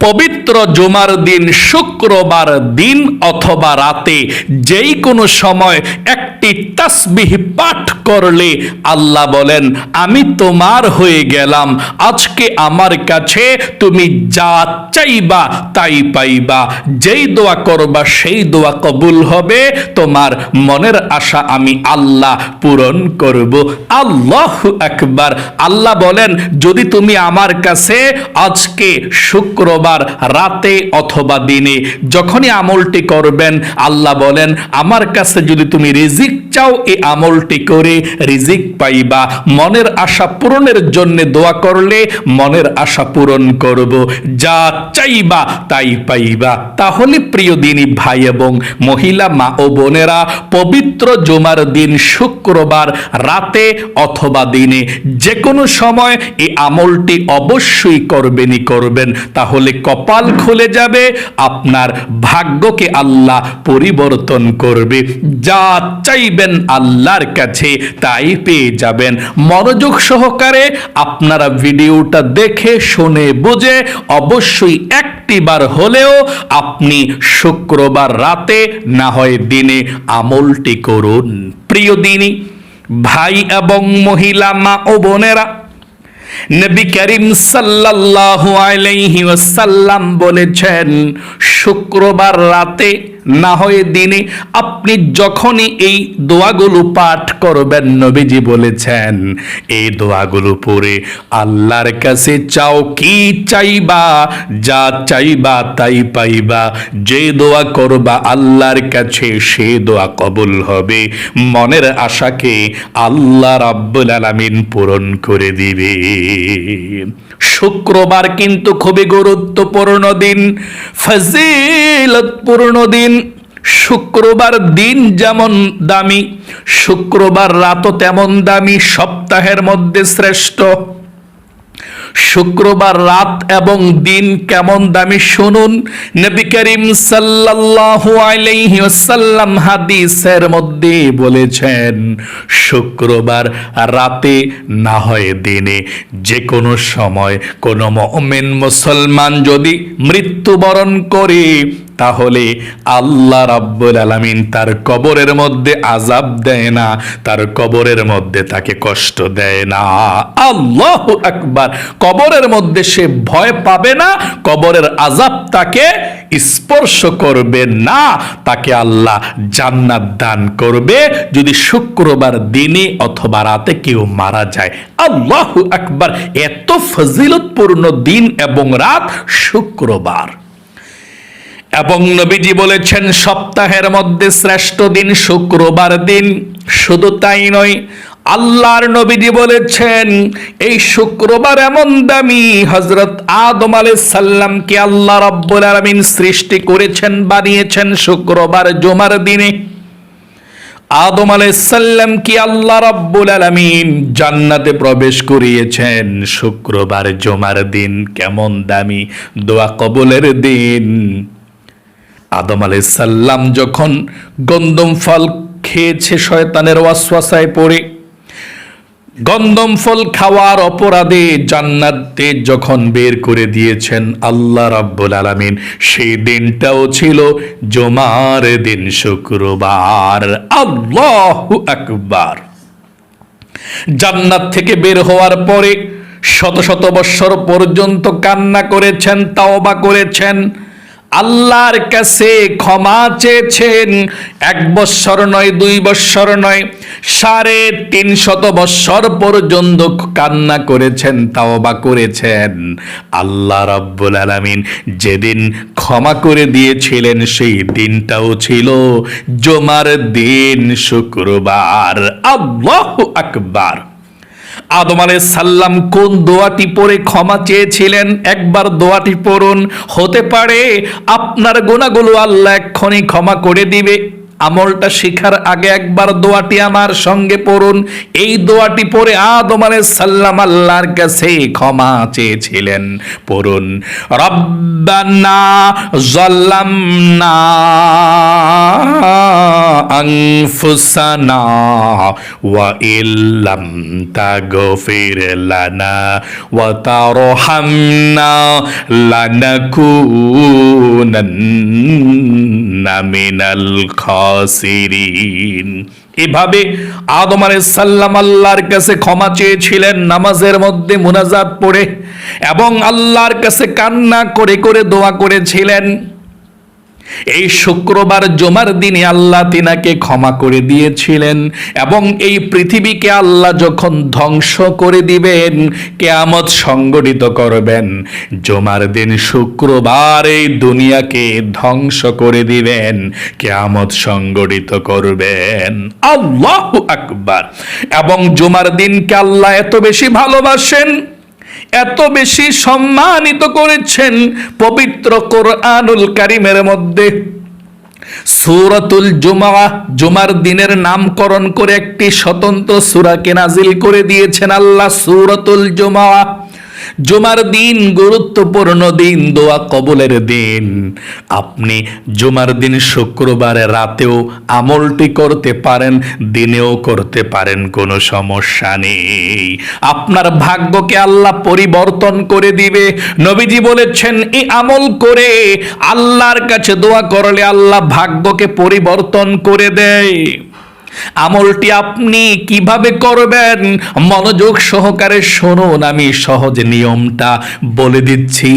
পবিত্র জুমার দিন শুক্রবার দিন অথবা রাতে যেই কোনো সময় একটি তাসবিহ পাঠ করলে আল্লাহ বলেন আমি তোমার হয়ে গেলাম, আজকে আমার কাছে তুমি যা চাইবা তাই পাইবা, যেই দোয়া করবা সেই দোয়া কবুল হবে, তোমার মনের আশা আমি আল্লাহ পূরণ করব। আল্লাহু আকবার। আল্লাহ বলেন যদি তুমি আমার কাছে আজকে শুক্রবার রাতে অথবা দিনে যখনই আমলটি করবেন, আল্লাহ বলেন আমার কাছে যদি তুমি রিজিক চাও এই আমলটি করে রিজিক পাইবা, মনের আশা পূরণের জন্য দোয়া করলে মনের আশা পূরণ করব, যা চাইবা তাই পাইবা। তাহলে প্রিয় দিনী ভাই এবং মহিলা মা ও বোনেরা, পবিত্র জুমার দিন শুক্রবার রাতে অথবা দিনে যে কোনো সময় এই আমলটি অবশ্যই করবেন, তাহলে কপাল খুলে যাবে, আপনার ভাগ্যকে আল্লাহ পরিবর্তন করবে, যা চাইবেন আল্লাহর কাছে তাই পেয়ে যাবেন। মনোযোগ সহকারে আপনারা ভিডিওটা দেখে শুনে বুঝে অবশ্যই একটিবার হলেও আপনি শুক্রবার রাতে না হয় দিনে আমলটি করুন। প্রিয় দিনী ভাই এবং মহিলা মা ও বোনেরা, নবী করিম সাল্লাল্লাহু আলাইহি ওয়াসাল্লাম বলেছেন শুক্রবার রাতে না হয় দিনে আপনি যখনই এই দোয়াগুলো পাঠ করবেন, নবীজি বলেছেন এই দোয়াগুলো পড়ে আল্লাহর কাছে চাও কি চাইবা, যা চাইবা তাই পাইবা, যে দোয়া করবা আল্লাহর কাছে সে দোয়া কবুল হবে, মনের আশাকে আল্লাহ রাব্বুল আলামিন পূরণ করে দিবে। শুক্রবার কিন্তু খুবই গুরুত্বপূর্ণ দিন, ফজিলতপূর্ণ দিন। শুক্রবার দিন যেমন দামি, শুক্রবার রাতও তেমন দামি, সপ্তাহের মধ্যে শ্রেষ্ঠ। শুক্রবার রাত এবং দিন কেমন দামি শুনুন। নবী করিম সাল্লাল্লাহু আলাইহি ওয়াসাল্লাম হাদিসের মধ্যে বলেছেন শুক্রবার রাতে না হয় দিনে যে কোনো সময় কোনো মুমিন মুসলমান যদি মৃত্যুবরণ করে, তাহলে আল্লাহ রাব্বুল আলামিন তার কবরের মধ্যে আযাব দেয় না, তার কবরের মধ্যে তাকে কষ্ট দেয় না। আল্লাহু আকবার। কবরের মধ্যে সে ভয় পাবে না, কবরের আযাব তাকে স্পর্শ করবে না, তাকে আল্লাহ জান্নাত দান করবে যদি শুক্রবার দিনে অথবা রাতে কেউ মারা যায়। আল্লাহু আকবার। এত ফজিলতপূর্ণ দিন এবং রাত শুক্রবার। এবং নবীজি বলেছেন সপ্তাহের মধ্যে শ্রেষ্ঠ দিন শুক্রবার দিন। শুধু তাই নয়, আল্লাহর নবীজি বলেছেন এই শুক্রবার এমন দামি, হযরত আদম আলাইহিস সালামকে আল্লাহ রাব্বুল আলামিন সৃষ্টি করেছেন, বানিয়েছেন শুক্রবার জুমার দিনে। আদম আলাইহিস সালামকে আল্লাহ রাব্বুল আলামিন জান্নাতে প্রবেশ করিয়েছেন শুক্রবার জুমার দিন। কেমন দামি, দোয়া কবুলের দিন। আদম আলাইহিস সালাম যখন গন্ধম ফল খেয়েছে শয়তানের ওয়াসওয়াসায় পড়ে, গন্ধম ফল খাওয়ার অপরাধে জান্নাতে যখন বের করে দিয়েছেন আল্লাহ রাব্বুল আলামিন, সেই দিনটাও ছিল জুমার দিন, শুক্রবার। আল্লাহু আকবার। জান্নাত থেকে বের হওয়ার পরে শত শত বৎসর পর্যন্ত কান্না করেছেন, তাওবা করেছেন, আল্লাহর কাছে ক্ষমা চেয়েছেন। 1 বৎসর নয়, 2 বৎসর নয়, 350 বৎসর পর্যন্ত কান্না করেছেন, তাওবা করেছেন। আল্লাহ রাব্বুল আলামিন যেদিন ক্ষমা করে দিয়েছিলেন সেই দিনটাও ছিল জুমার দিন, শুক্রবার। আল্লাহু আকবার। আদম আলাইহিস সালাম কোন দোয়াটি পড়ে ক্ষমা চেয়েছিলেন? একবার দোয়াটি পড়ুন, হতে পারে আপনার গুনাহগুলো আল্লাহ এক্ষুনি ক্ষমা করে দিবে। আমলটা শিখার আগে একবার দোয়াটি আমার সঙ্গে পড়ুন। এই দোয়াটি পড়ে আদম আলাইহিস সালাম আল্লাহর কাছে ক্ষমা চেয়েছিলেন। পড়ুন, রব্বানা যালামনা আনফুসানা ওয়া ইল্লাম তাগফির লানা ওয়া তারহামনা লানাকুনান্না মিনাল খাসিরিন। এভাবে আদম আলাইহিস সালাম আল্লাহর কাছে ক্ষমা চেয়েছিলেন নামাজের মধ্যে মুনাজাত পড়ে, এবং আল্লাহর কাছে কান্না করে করে দোয়া করেছিলেন। এই শুক্রবার জুমার দিনে আল্লাহ তিনাকে ক্ষমা করে দিয়েছিলেন, এবং এই পৃথিবীকে আল্লাহ যখন ধ্বংস করে দিবেন, কিয়ামত সংগঠিত করবেন, জুমার দিন শুক্রবার এই দুনিয়াকে ধ্বংস করে দিবেন, কিয়ামত সংগঠিত করবেন। আল্লাহু আকবার। এবং জুমার দিনকে আল্লাহ এত বেশি ভালোবাসেন, এত বেশি সম্মানিত করেছেন, পবিত্র কোরআনুল কারীমের মধ্যে সূরাতুল জুমআহ, জুমার দিনের নামকরণ করে একটি স্বতন্ত্র সূরাকে নাজিল করে দিয়েছেন আল্লাহ। সূরাতুল জুমআহ, জুমার দিন গুরুত্বপূর্ণ দিন, দোয়া কবুলের দিন। আপনি জুমার দিন শুক্রবারে রাতেও আমলটি করতে পারেন, দিনেও করতে পারেন, কোনো সমস্যা নেই। আপনার ভাগ্যকে আল্লাহ পরিবর্তন করে দিবে। নবীজি বলেছেন, এই আমল করে আল্লাহর কাছে দোয়া করলে আল্লাহ ভাগ্যকে পরিবর্তন করে দেয়। আমলটি আপনি কিভাবে করবেন মনোযোগ সহকারে শুনুন, আমি সহজ নিয়মটা বলে দিচ্ছি।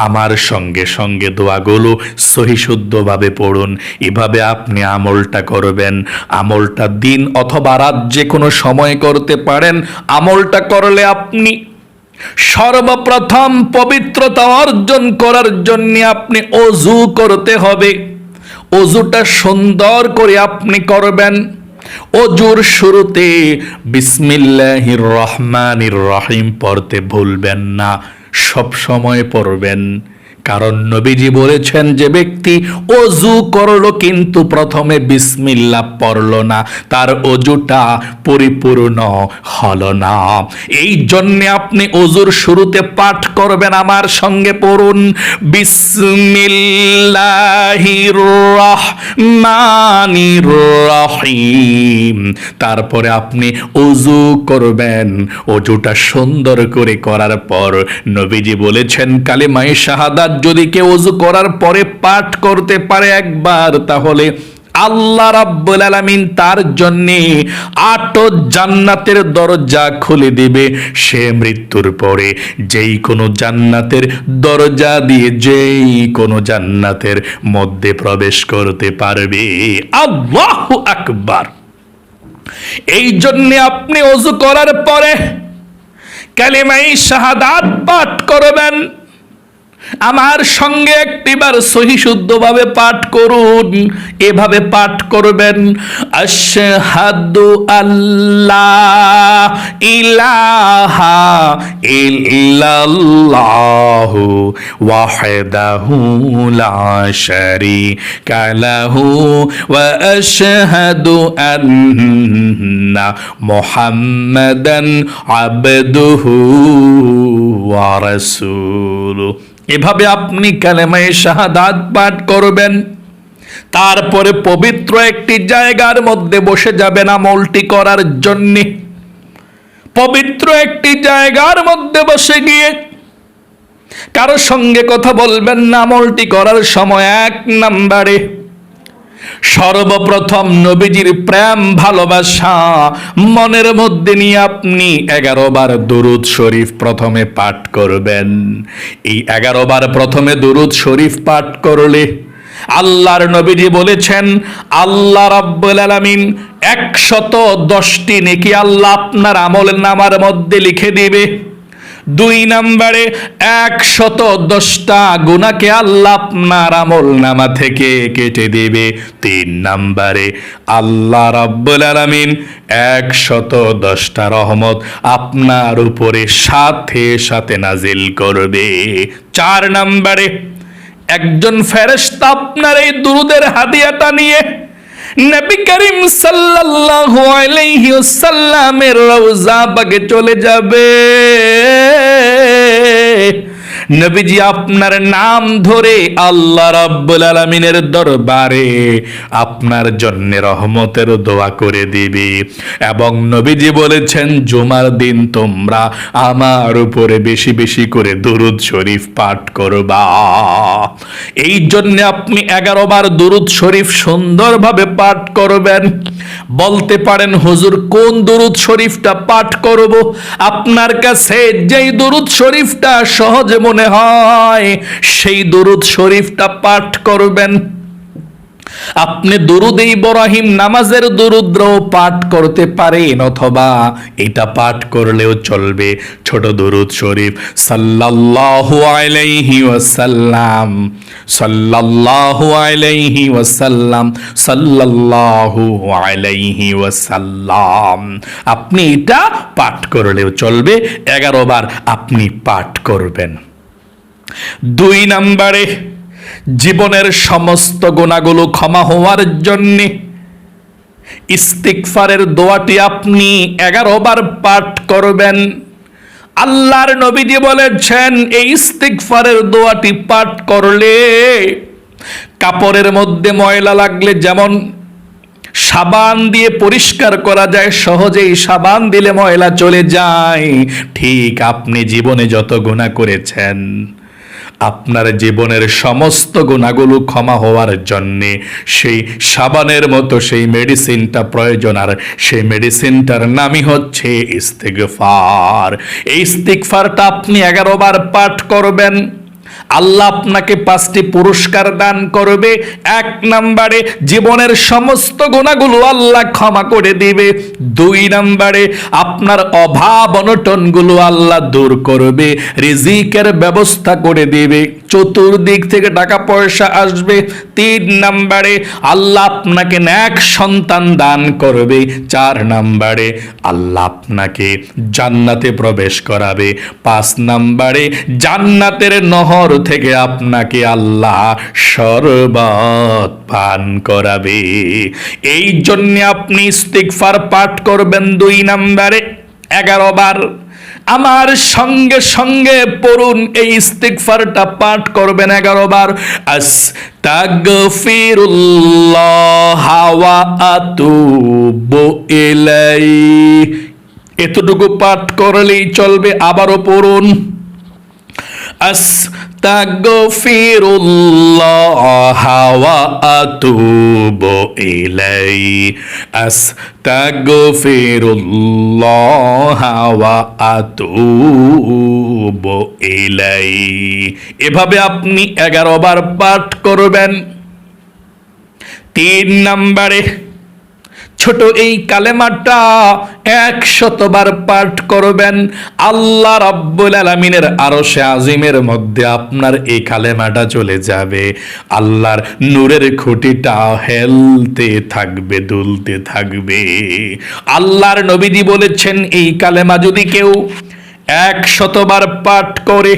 আমার সঙ্গে সঙ্গে দোয়াগুলো সহিশুদ্ধভাবে পড়ুন। এভাবে আপনি আমলটা করবেন। আমলটা দিন অথবা রাত যে কোনো সময় করতে পারেন। আমলটা করলে আপনি সর্বপ্রথম পবিত্রতা অর্জন করার জন্য আপনি ওযু করতে হবে। ওযুটা সুন্দর করে আপনি করবেন। ওযুর শুরুতে বিসমিল্লাহির রহমানির রহিম পড়তে ভুলবেন না, সব সময় পড়বেন। কারণ নবীজি বলেছেন, যে ব্যক্তি ওযু করলো কিন্তু প্রথমে বিসমিল্লাহ পড়লো না, তার ওযুটা পরিপূর্ণ হলো না। এই জন্য আপনি ওযুর শুরুতে পাঠ করবেন। আমার সঙ্গে পড়ুন, বিসমিল্লাহির রহমানির রহিম। তারপরে আপনি ওযু করবেন। ওযুটা সুন্দর করে করার পর নবীজি বলেছেন, কালিমায়ে শাহাদাত যদি কেউ ওযু করার পরে পাঠ করতে পারে একবার, তাহলে আল্লাহ রাব্বুল আলামিন তার জন্য 8 জান্নাতের দরজা খুলে দিবে। সে মৃত্যুর পরে যেই কোনো জান্নাতের দরজা দিয়ে যেই কোনো জান্নাতের মধ্যে প্রবেশ করতে পারবে। আল্লাহু আকবার। এই জন্য আপনি ওযু করার পরে কালিমায়ে শাহাদাত পাঠ করবেন। আমার সঙ্গে একটিবার সহিশুদ্ধভাবে পাঠ করুন। এভাবে পাঠ করবেন, আশহাদু আল্লাহ ইলাহা ইল্লাল্লাহু ওয়াহদাহু লা শারীকা লাহু ওয়া আশহাদু আন্না মুহাম্মাদান আবদুহু ওয়া রাসূলুহু। এভাবে আপনি কালেমায়ে শাহাদাত পাঠ করবেন। তারপরে পবিত্র একটি জায়গার মধ্যে বসে যাবেন আমলটি করার জন্য। পবিত্র একটি জায়গার মধ্যে বসে গিয়ে কারো সঙ্গে কথা বলবেন না আমলটি করার সময়। 1 নম্বরে সর্বপ্রথম নবীজির প্রেম ভালোবাসা মনের মধ্যে নিয়ে আপনি 11 বার দুরূদ শরীফ প্রথমে পাঠ করবেন। এই 11 বার প্রথমে দুরূদ শরীফ পাঠ করলে আল্লাহর নবীজি বলেছেন, আল্লাহ রাব্বুল আলামিন 110টি নেকি আল্লাহ আপনার আমলের নামার মধ্যে লিখে দিবে। 2 নম্বরে 110টা গুনাহকে আল্লাহ আপনার আমল নামা থেকে কেটে দেবে। 3 নম্বরে আল্লাহ রাব্বুল আলামিন 110টা রহমত আপনার উপরে সাথে সাথে নাজিল করবে। 4 নম্বরে একজন ফেরেশতা আপনার এই দুরূদের হাদিয়াটা নিয়ে নবী করিম সাল্লাল্লাহু আলাইহি ওয়াসাল্লামের রওজা পাকে চলে যাবে। নবীজি আপনার নাম ধরে আল্লাহ রাব্বুল আলামিনের দরবারে আপনার জন্য রহমতের দোয়া করে দিবে। এবং নবীজি বলেছেন, জুমার দিন তোমরা আমার উপরে বেশি বেশি করে দুরূদ শরীফ পাঠ করবা। এই জন্য আপনি 11 বার দুরূদ শরীফ সুন্দরভাবে পাঠ করবেন। বলতে পারেন, হুজুর কোন দুরূদ শরীফটা পাঠ করব? আপনার কাছে যেই দুরূদ শরীফটা সহজে মনে হয় সেই দুরূদ শরীফটা পাঠ করবেন। আপনি দুরুদ ইব্রাহিম নামাজের দুরুদও পাঠ করতে পারেন, অথবা এটা পাঠ করলেও চলবে, ছোট দুরুদ শরীফ সাল্লাল্লাহু আলাইহি ওয়াসাল্লাম, সাল্লাল্লাহু আলাইহি ওয়াসাল্লাম, সাল্লাল্লাহু আলাইহি ওয়াসাল্লাম। আপনি এটা পাঠ করলেও চলবে, 11 বার আপনি পাঠ করবেন। 2 নম্বরে, জীবনের সমস্ত গুনাহগুলো ক্ষমা হওয়ার জন্য ইস্তিগফারের দোয়াটি আপনি 11 বার পাঠ করবেন। আল্লাহর নবীজি বলেছেন, এই ইস্তিগফারের দোয়াটি পাঠ করলে কাপড়ের মধ্যে ময়লা লাগলে যেমন সাবান দিয়ে পরিষ্কার করা যায়, সহজেই সাবান দিলে ময়লা চলে যায়, ঠিক আপনি জীবনে যত গুনাহ করেছেন আপনার জীবনের সমস্ত গুনাহগুলো ক্ষমা হওয়ার জন্যে সেই সাবানের মতো সেই মেডিসিনটা প্রয়োজন, আর সেই মেডিসিনটার নামই হচ্ছে ইস্তিগফার। এই ইস্তিগফারটা আপনি 11 বার পাঠ করবেন। আল্লাহ আপনাকে 5টি পুরস্কার দান করবে। 1 নম্বরে, জীবনের সমস্ত গুনাহগুলো আল্লাহ ক্ষমা করে দিবে। 2 নম্বরে, আপনার অভাব অনটনগুলো আল্লাহ দূর করবে, রিজিকের ব্যবস্থা করে দিবে, চতুর্দিক থেকে টাকা পয়সা আসবে। 3 নম্বরে, আল্লাহ আপনাকে নেক সন্তান দান করবে। 4 নম্বরে, আল্লাহ আপনাকে জান্নাতে প্রবেশ করাবে। 5 নম্বরে, জান্নাতের নহর থেকে আপনাকে আল্লাহ শরবত পান করাবে। এই জন্য আপনি ইস্তিগফার পাঠ করবেন 2 নম্বরে 11 বার। আমার সঙ্গে সঙ্গে পড়ুন, এই ইস্তিগফারটা পাঠ করবেন 11 বার। আস্তাগফিরুল্লাহ ওয়া আতুবু ইলাইহি। এতটুকু পাঠ করলেই চলবে। আবারও পড়ুন, আস্তাগফিরুল্লাহ ওয়া আতুবু ইলাইহি, আস্তাগফিরুল্লাহ ওয়া আতুবু ইলাইহি। এভাবে আপনি 11 বার পাঠ করবেন। 3 নম্বরে, ছোট এই কালেমাটা 100 বার পাঠ করবেন। আল্লাহ রাব্বুল আলামিনের আরশে আজিমের মধ্যে আপনার এই কালেমাটা চলে যাবে। আল্লাহর নূরের খুঁটিটা হেলতে থাকবে, দুলতে থাকবে। আল্লাহর নবীজি বলেছেন, এই কালেমা যদি কেউ 100 বার পাঠ করে,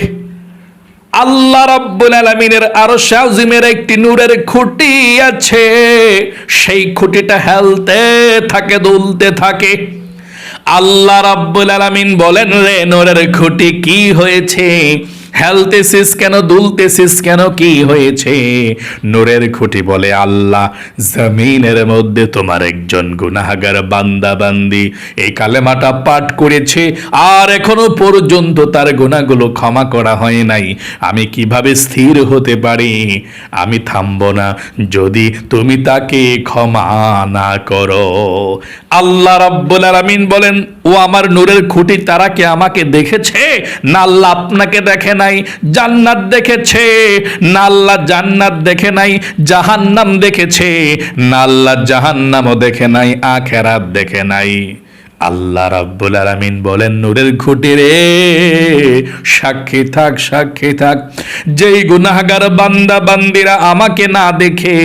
আল্লাহ রাব্বুল আলামিনের আরশে আজিমের একটি নূরের খুঁটি আছে, সেই খুঁটিটা হেলতে থাকে, দুলতে থাকে। আল্লাহ রাব্বুল আলামিন বলেন, রে নূরের খুঁটি কি হয়েছে? হেলতেছিস কেন, দুলতেছিস কেন, কি হয়েছে? নূরের খুঁটি বলে, আল্লাহ, জমিনের মধ্যে তোমার একজন গুনাহগার বান্দা বান্দি এই কালেমাটা পাঠ করেছে, আর এখনো পর্যন্ত তার গুনাহগুলো ক্ষমা করা হয় নাই। আমি কিভাবে স্থির হতে পারি? আমি থামবো না যদি তুমি তাকে ক্ষমা না করো। আল্লাহ রাব্বুল আলামিন বলেন, ও আমার নূরের খুঁটি, তারা কি আমাকে দেখেছে? না আল্লাহ আপনাকে দেখে নাই। জান্নাত দেখেছে? না আল্লাহ জান্নাত দেখে নাই। জাহান্নাম দেখেছে? না আল্লাহ জাহান্নামও দেখে নাই, আখিরাত দেখে নাই। আল্লাহ রাব্বুল আলামিন বলেন, নূরের খুঁটি রে, সাক্ষী থাক, সাক্ষী থাক। যেই গুনাহগার বান্দা বান্দিরা আমাকে না দেখে,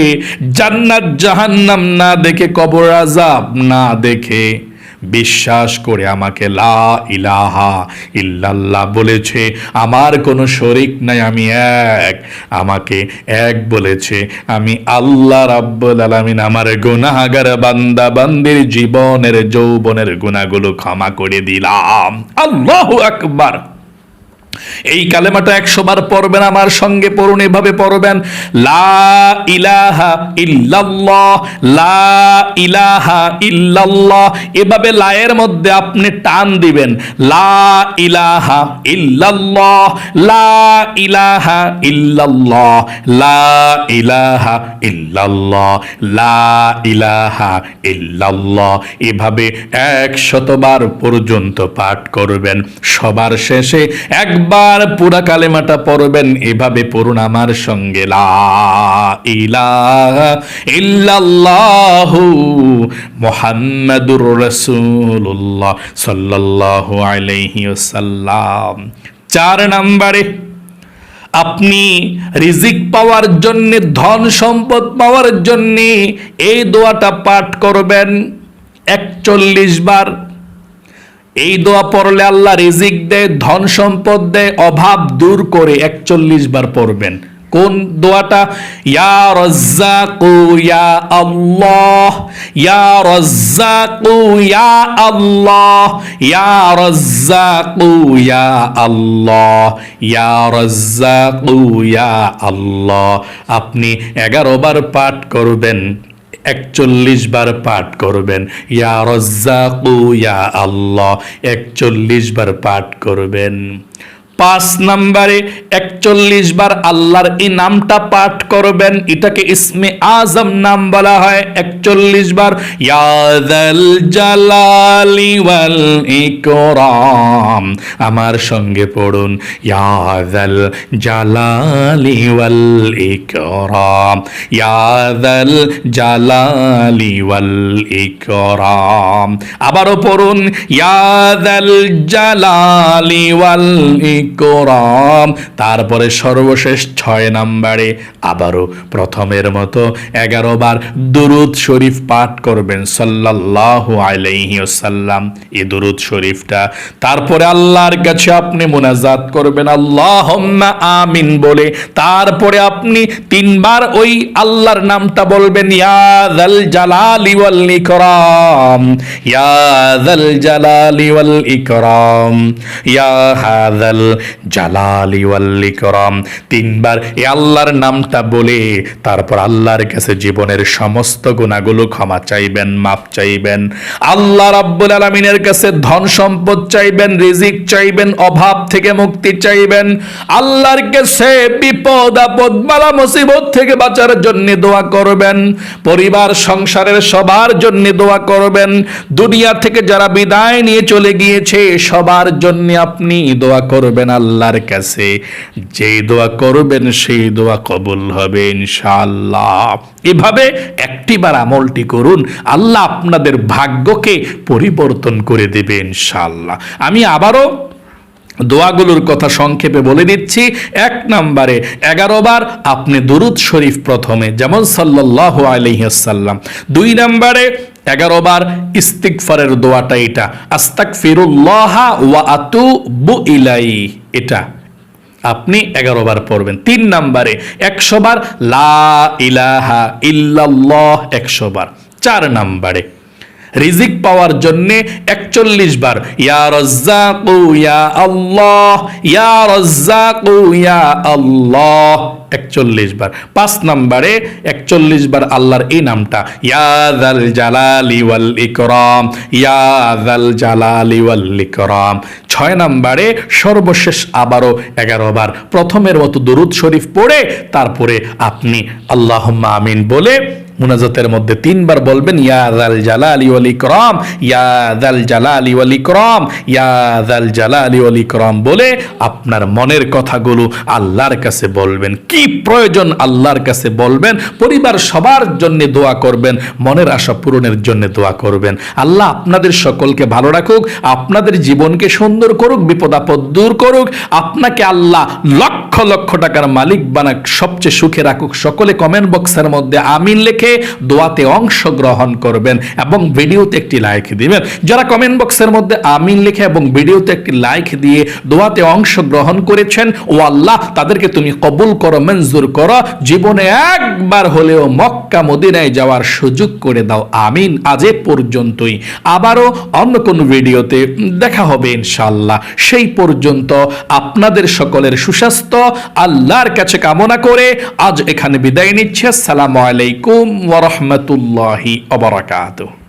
জান্নাত জাহান্নাম না দেখে, কবর আযাব না দেখে বিশ্বাস করে আমাকে লা ইলাহা ইল্লাল্লাহ বলেছে, আমার কোনো শরীক নাই, আমি এক, আমাকে এক বলেছে, আমি আল্লাহ রাব্বুল আলামিন আমার গুনাহগার বান্দা বান্দির জীবনের যৌবনের গুনাহগুলো ক্ষমা করে দিলাম। আল্লাহু আকবার। এই কালেমাটা 100 বার পড়বেন, আমার সঙ্গে পড়ুন, এভাবে পড়বেন, লা ইলাহা ইল্লাল্লাহ, লা ইলাহা ইল্লাল্লাহ। এভাবে লায়ের মধ্যে আপনি টান দিবেন, লা ইলাহা ইল্লাল্লাহ, লা ইলাহা ইল্লাল্লাহ, লা ইলাহা ইল্লাল্লাহ, লা ইলাহা ইল্লাল্লাহ। এভাবে 100 বার পর্যন্ত পাঠ করবেন। সবার শেষে একবার পুরা কালেমাটা পড়বেন, এভাবে পড়ুন আমার সঙ্গে, লা ইলাহা ইল্লাল্লাহু মুহাম্মাদুর রাসূলুল্লাহ সাল্লাল্লাহু আলাইহি ওয়াসাল্লাম। 4 নম্বরে আপনি রিজিক পাওয়ার জন্য, ধন সম্পদ পাওয়ার জন্য এই দোয়াটা পাঠ করবেন 41 বার। এই দোয়া পড়লে আল্লাহ রিজিক দেয়, ধন সম্পদ দেয়, অভাব দূর করে 41 বার পড়বেন। কোন দোয়াটা? ইয়া রাজ্জাকু ইয়া আল্লাহ, ইয়া রাজ্জাকু ইয়া আল্লাহ, ইয়া রাজ্জাকু ইয়া আল্লাহ, ইয়া রাজ্জাকু ইয়া আল্লাহ। আপনি 11 বার পাঠ করবেন, 41 বার পাঠ করবেন, ইয়া রাজ্জাকু ইয়া আল্লাহ 41 বার পাঠ করবেন। 5 নম্বরে 41 বার আল্লাহর এই নামটা পাঠ করবেন, এটাকে ইসমে আজম নাম বলা হয়। 41 বার ইয়া যাল জালালি ওয়াল ইকরাম, আমার সঙ্গে পড়ুন, ইয়া যাল জালালি ওয়াল ইকরাম, ইয়া যাল জালালি ওয়াল ইকরাম। আবারও পড়ুন, ইয়া যাল জালালি ওয়াল ইকরাম। তারপরে সর্বশেষ 6 নম্বরে আবারও প্রথমের মতো 11 বার দুরুদ শরীফ পাঠ করবেন সাল্লাল্লাহু আলাইহি ওয়াসাল্লাম। এই দুরুদ শরীফটা তারপরে আল্লাহর কাছে আপনি মুনাজাত করবেন আল্লাহুম্মা আমিন বলে। তারপরে আপনি 3 বার ওই আল্লাহর নামটা বলবেন, ইয়া যাল জালালি ওয়াল ইকরাম, ইয়া যাল জালালি ওয়াল ইকরাম, ইয়া হাযাল জালালি ওয়াল ইকরাম। 3 বার এই আল্লাহর নামটা বলে তারপর আল্লাহর কাছে জীবনের সমস্ত গুনাহগুলো ক্ষমা চাইবেন, মাফ চাইবেন। আল্লাহ রাব্বুল আলামিনের কাছে ধন সম্পদ চাইবেন, রিজিক চাইবেন, অভাব থেকে মুক্তি চাইবেন। আল্লাহর কাছে বিপদ আপদ বালা মুসিবত থেকে বাঁচার জন্য দোয়া করবেন। পরিবার সংসারের সবার জন্য দোয়া করবেন। দুনিয়া থেকে যারা বিদায় নিয়ে চলে গিয়েছে সবার জন্য আপনি দোয়া করবেন আল্লাহর কাছে। যেই দোয়া করবেন সেই দোয়া কবুল হবে ইনশাআল্লাহ। এভাবে একটিবার আমলটি করুন, আল্লাহ আপনাদের ভাগ্যকে পরিবর্তন করে দেবে ইনশাআল্লাহ। আমি আবারও দোয়াগুলোর কথা সংক্ষেপে বলে দিচ্ছি। 1 নম্বরে 11 বার আপনি দুরুদ শরীফ প্রথমে, যেমন সাল্লাল্লাহু আলাইহি ওয়াসাল্লাম। 2 নম্বরে 11 বার ইস্তিগফারের দোয়াটা, এটা আস্তাগফিরুল্লাহ ওয়া আতুবু ইলাইহি, এটা আপনি 11 বার পড়বেন। 3 নম্বরে 100 বার লা ইলাহা ইল্লাল্লাহ 100 বার। 4 নম্বরে রিজিক পাওয়ার জন্য 41 বার ইয়া রাজ্জাকু ইয়া আল্লাহ, ইয়া রাজ্জাকু ইয়া আল্লাহ 41 বার। 5 নম্বরে 41 বার আল্লাহর এই নামটা, ইয়া যাল জালালি ওয়াল ইকরাম, ইয়া যাল জালালি ওয়াল ইকরাম। 6 নম্বরে সর্বশেষ আবারও 11 বার প্রথমের মতো দুরুদ শরীফ পড়ে তারপরে আপনি আল্লাহুম্মা আমিন বলে মুনাজাতের মধ্যে 3 বার বলবেন, ইয়া যাল জালালি ওয়াল ইকরাম, ইয়া যাল জালালি ওয়াল ইকরাম, ইয়া যাল জালালি ওয়াল ইকরাম বলে আপনার মনের কথাগুলো আল্লাহর কাছে বলবেন। কি প্রয়োজন আল্লাহর কাছে বলবেন। পরিবার সবার জন্য দোয়া করবেন, মনের আশা পূরণের জন্য দোয়া করবেন। আল্লাহ আপনাদের সকলকে ভালো রাখুক, আপনাদের জীবনকে সুন্দর করুক, বিপদ আপদ দূর করুক, আপনাকে আল্লাহ লক্ষ লক্ষ টাকার মালিক বানাক, সবচেয়ে সুখে রাখুক। সকলে কমেন্ট বক্সের মধ্যে আমিন লিখে রেখে দোয়াতে অংশগ্রহণ করবেন এবং ভিডিওতে একটি লাইক দিবেন। যারা কমেন্ট বক্সের মধ্যে আমিন লিখে এবং ভিডিওতে একটি লাইক দিয়ে দোয়াতে অংশগ্রহণ করেছেন, ও আল্লাহ তাদেরকে তুমি কবুল করো, মঞ্জুর করো, জীবনে একবার হলেও মক্কা মদিনায় যাওয়ার সুযোগ করে দাও, আমিন। আজ এ পর্যন্তই, আবারও অন্য কোন ভিডিওতে দেখা হবে ইনশাআল্লাহ। সেই পর্যন্ত আপনাদের সকলের সুস্বাস্থ্য আল্লাহর কাছে কামনা করে আজ এখানে বিদায় নিচ্ছে। আসসালামু আলাইকুম ওয়া রাহমাতুল্লাহি ওয়া বারাকাতুহু।